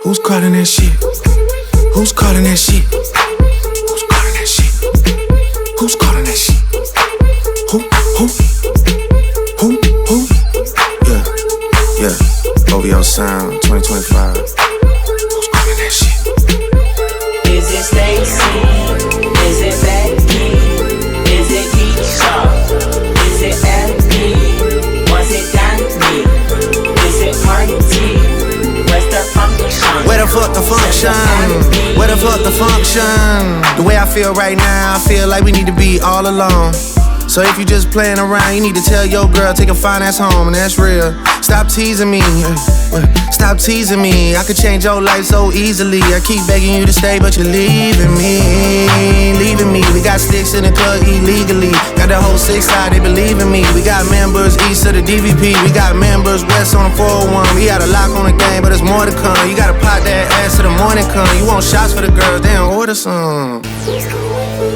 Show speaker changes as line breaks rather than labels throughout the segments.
Who's calling that shit? Who's calling that shit? Who's calling that shit? Who's calling that shit? Who? Yeah. OVO Sound 2025. Who's calling that shit?
Is it Stacy? Is it Becky? Is it Keisha? Is it Abby? Was it Danny? Is it Party? Where's the function?
Where the fuck the function? Where the fuck the function? The way I feel right now, I feel like we need to be all alone. So if you just playing around, you need to tell your girl, take a fine ass home, and that's real. Stop teasing me, stop teasing me. I could change your life so easily. I keep begging you to stay, but you're leaving me, leaving me. We got sticks in the club illegally. Got the whole 6 side, they believe in me. We got members east of the DVP. We got members west on the 401. We got a lock on the game, but there's more to come. You gotta pot that ass till the morning come. You want shots for the girls, they don't order some.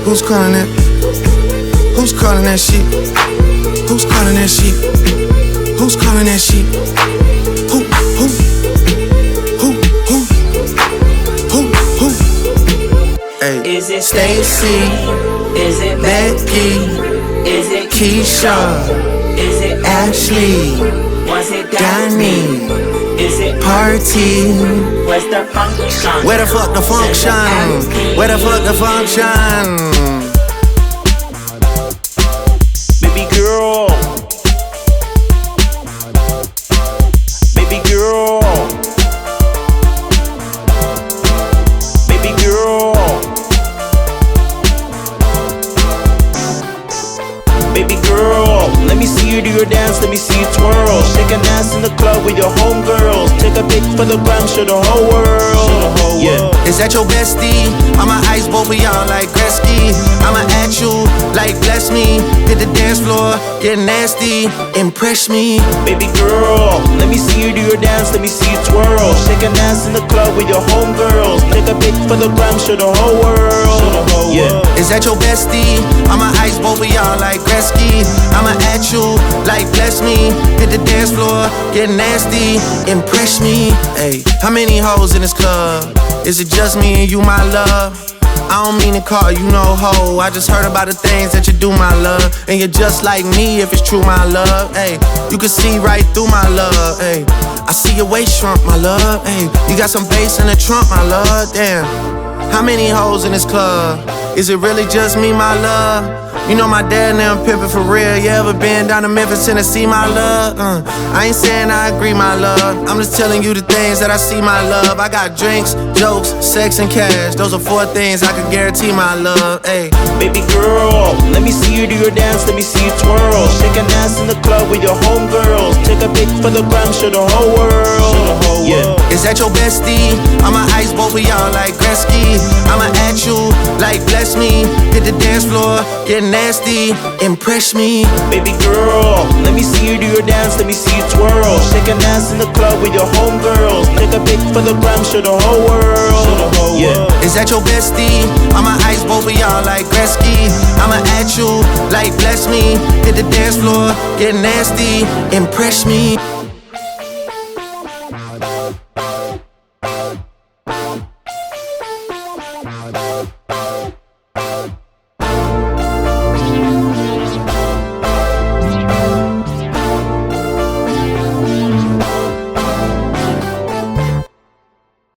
Who's calling that? Who's calling that shit? Who's calling that shit? Who's calling that shit? Who? Hey.
Is it
Stacy?
Is it
Becky?
Is it
Keisha?
Is it
Ashley?
Was it
Danny?
Is it
Party?
Where's the function?
Where the fuck the function? Where the fuck the function?
Baby girl, baby girl, baby girl, baby girl. Let me see you do your dance, let me see you twirl. Shake an ass in the club with your homegirls. Take a pic for the gram, show the whole world. Yeah.
Is that your bestie? I'ma ice both of y'all like Gretzky. I'ma at you like bless me. Hit the dance floor, get nasty, impress me.
Baby girl, let me see you do your dance, let me see you twirl. Shake an ass in the club with your homegirls. Take a pic for the gram, show the whole world. Yeah.
Is that your bestie? I'ma ice both of y'all like Gretzky. I'ma at you like bless me. Hit the dance floor, get nasty, impress me. Hey, how many hoes in this club? Is it just me and you, my love? I don't mean to call you no hoe. I just heard about the things that you do, my love. And you're just like me if it's true, my love. Hey, you can see right through my love. Hey, I see your waist shrunk, my love. Hey, you got some bass in the trunk, my love. Damn, how many hoes in this club? Is it really just me, my love? You know my dad now pimpin' for real. You ever been down to Memphis, Tennessee, my love? I ain't saying I agree, my love. I'm just telling you the things that I see, my love. I got drinks, jokes, sex, and cash. Those are 4 things I can guarantee, my love. Hey,
baby girl, let me see you do your dance, let me see you twirl. Shake an ass in the club with your homegirls. Take a pic for the gram, show the whole world. Yeah.
Is that your bestie? I'ma ice both of y'all like Gretzky. I'ma at you like bless me. Hit the dance floor, get nasty, impress me.
Baby girl, let me see you do your dance, let me see you twirl. Shake an ass in the club with your homegirls. Take a pic for the gram, show the whole world. Yeah.
Is that your bestie? I'ma ice both of y'all like Gretzky. I'ma at you like bless me. Hit the dance floor, get nasty, impress me.